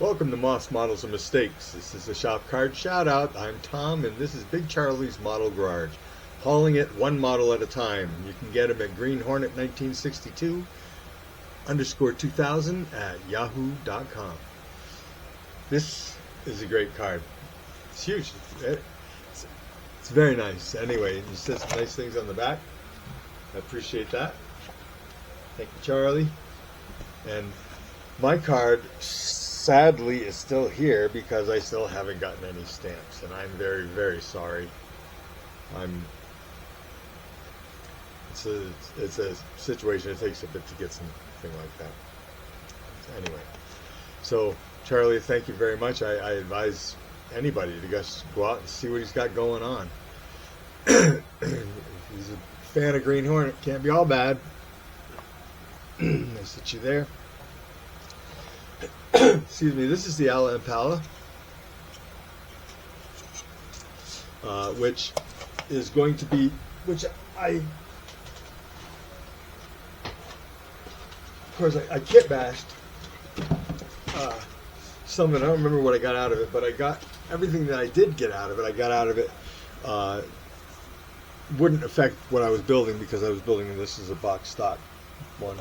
Welcome to Moss Models and Mistakes. This is a Shopcard Shout Out. I'm Tom, and this is Big Charlie's Model Garage. Hauling it one model at a time. You can get him at Green Hornet 1962 _2000 at yahoo.com. This is a great card. It's huge. It's very nice. Anyway, it says some nice things on the back. I appreciate that. Thank you, Charlie. And my card sadly is still here because I still haven't gotten any stamps, and I'm very, very sorry. It's a situation. It takes a bit to get something like that. Anyway, so Charlie, thank you very much. I advise anybody to just go out and see what he's got going on. If he's a fan of Green Hornet, can't be all bad. Nice that you're there. Excuse me, this is the Ala Impala, which is going to be, of course, I kit bashed some of it. I don't remember what I got out of it, but I got everything that I did get out of it. I got out of it wouldn't affect what I was building because I was building this as a box stock one.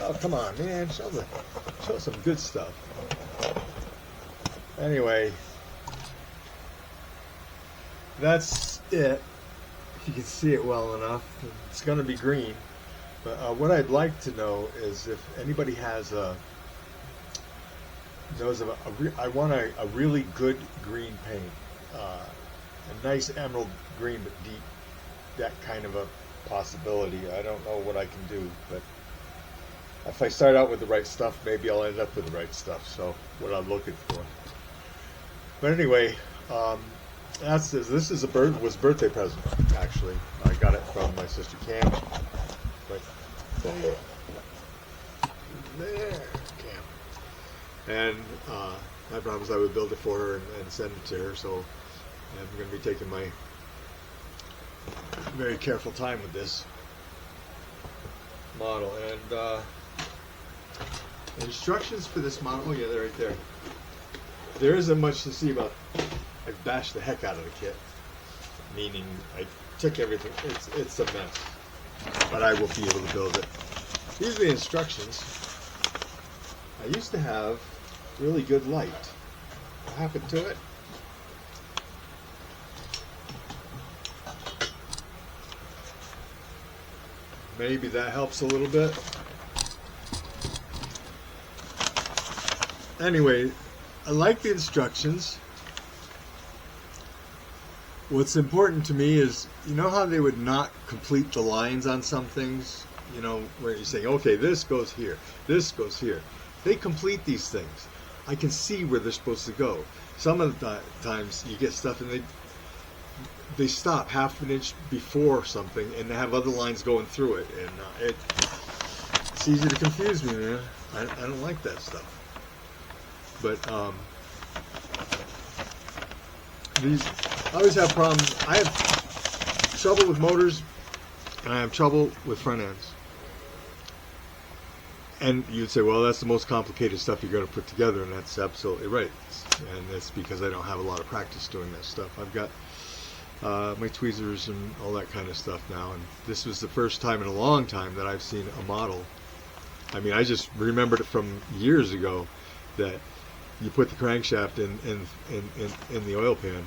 Oh, come on, man. Show some good stuff. Anyway, that's it. If you can see it well enough. It's going to be green. But what I'd like to know is if anybody has I want a really good green paint. A nice emerald green, but deep. That kind of a possibility. I don't know what I can do, but if I start out with the right stuff, maybe I'll end up with the right stuff. So what I'm looking for. But anyway, this is was a birthday present actually. I got it from my sister Cam. Right there, Cam. And I promised I would build it for her and send it to her. So I'm going to be taking my very careful time with this model. And the instructions for this model, oh yeah, they're right there. There isn't much to see about. I bashed the heck out of the kit, meaning I took everything. It's a mess, but I will be able to build it. These are the instructions. I used to have really good light. What happened to it? Maybe that helps a little bit. Anyway, I like the instructions. What's important to me is, you know how they would not complete the lines on some things? You know, where you say, okay, this goes here, this goes here. They complete these things. I can see where they're supposed to go. Some of the times you get stuff and they stop half an inch before something and they have other lines going through it, and it's easy to confuse me, man. I don't like that stuff. But I always have problems. I have trouble with motors, and I have trouble with front ends. And you'd say, well, that's the most complicated stuff you're going to put together, and that's absolutely right. And that's because I don't have a lot of practice doing that stuff. I've got my tweezers and all that kind of stuff now, and this was the first time in a long time that I've seen a model. I mean, I just remembered it from years ago that you put the crankshaft in the oil pan.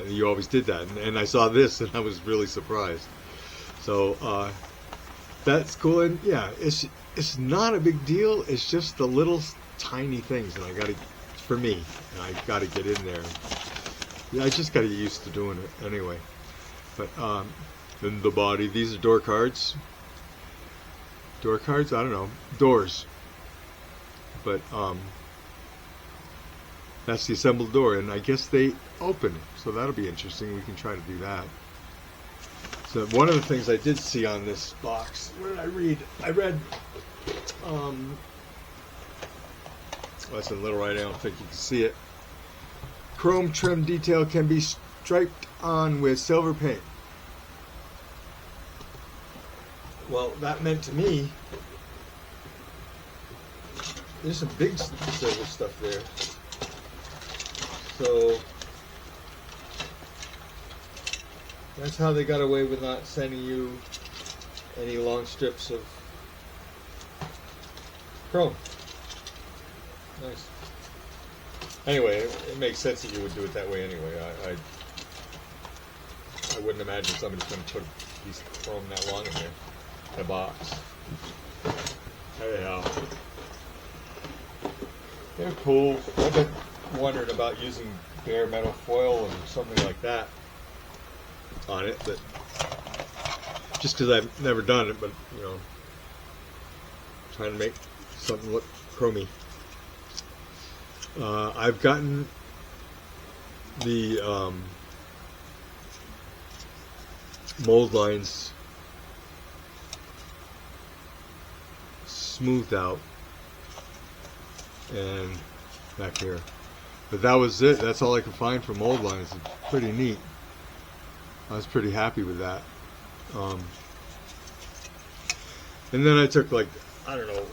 You always did that, and I saw this and I was really surprised. So that's cool, and yeah, it's not a big deal. It's just the little tiny things, and I got to get in there. Yeah, I just got to get used to doing it anyway. But then the body, these are door cards. Door cards? I don't know. Doors. But that's the assembled door, and I guess they open, so that'll be interesting. We can try to do that. So one of the things I did see on this box, what did I read? I read, that's a little right, I don't think you can see it. Chrome trim detail can be striped on with silver paint. Well, that meant to me there's some big silver stuff there. So that's how they got away with not sending you any long strips of chrome. Nice. Anyway, it makes sense that you would do it that way anyway. I wouldn't imagine somebody's going to put a piece of chrome that long in there, in a box. Anyhow, they're cool. I've been wondering about using bare metal foil or something like that on it, but just because I've never done it, but you know, trying to make something look chromy. I've gotten the mold lines smoothed out and back here, but that was it. That's all I could find for mold lines. It's pretty neat. I was pretty happy with that. And then I took, like, I don't know,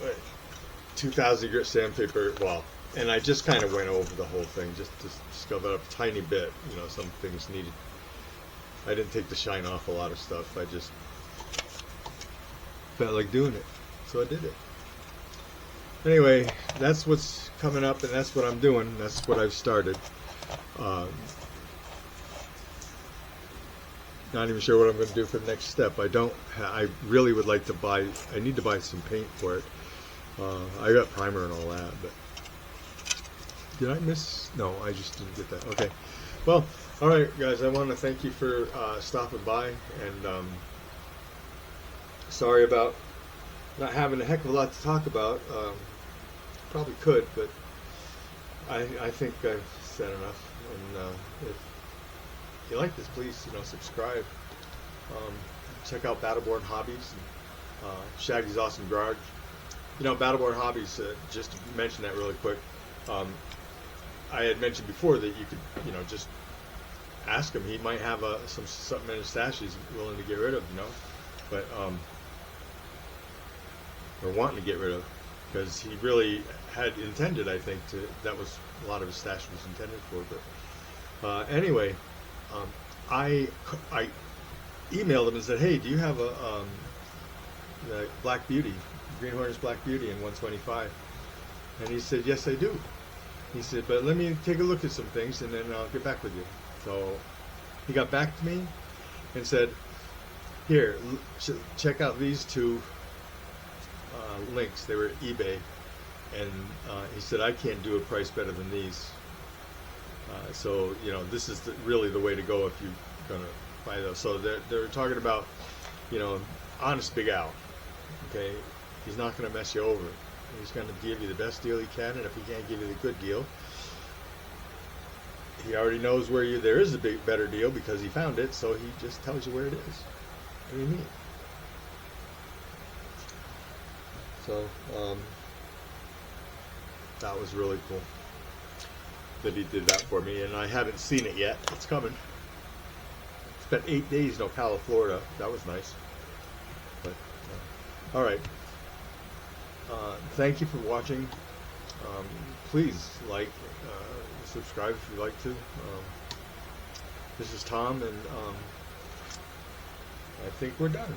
2,000 grit sandpaper, well, and I just kind of went over the whole thing, just to scrub it up a tiny bit. You know, some things needed. I didn't take the shine off a lot of stuff. I just felt like doing it, so I did it. Anyway, that's what's coming up, and that's what I'm doing. That's what I've started. Not even sure what I'm going to do for the next step. I really would like to buy. I need to buy some paint for it. I got primer and all that, but did I miss? No, I just didn't get that. Okay. Well, all right, guys. I want to thank you for stopping by, and sorry about not having a heck of a lot to talk about. Probably could, but I think I've said enough. And if you like this, please, subscribe. Check out Battleborn Hobbies and Shaggy's Awesome Garage. Battleborn Hobbies, just to mention that really quick, I had mentioned before that you could, just ask him. He might have something in his stash he's willing to get rid of, but or wanting to get rid of, because he really had intended, I think, that was a lot of his stash was intended for. But anyway, I emailed him and said, hey, do you have the Black Beauty, Green Hornet's Black Beauty in 125? And he said, yes, I do. He said, but let me take a look at some things and then I'll get back with you. So he got back to me and said, here, check out these two links. They were eBay, and he said, I can't do a price better than these. So this is really the way to go if you're gonna buy those. So they're talking about, honest Big Al. Okay, he's not gonna mess you over. He's gonna give you the best deal he can, and if he can't give you the good deal, he already knows where there is a better deal because he found it. So he just tells you where it is. What do you mean? So that was really cool that he did that for me, and I haven't seen it yet. It's coming. Spent 8 days in Ocala, Florida. That was nice. But all right. Thank you for watching. Please like, subscribe if you'd like to. This is Tom, and I think we're done.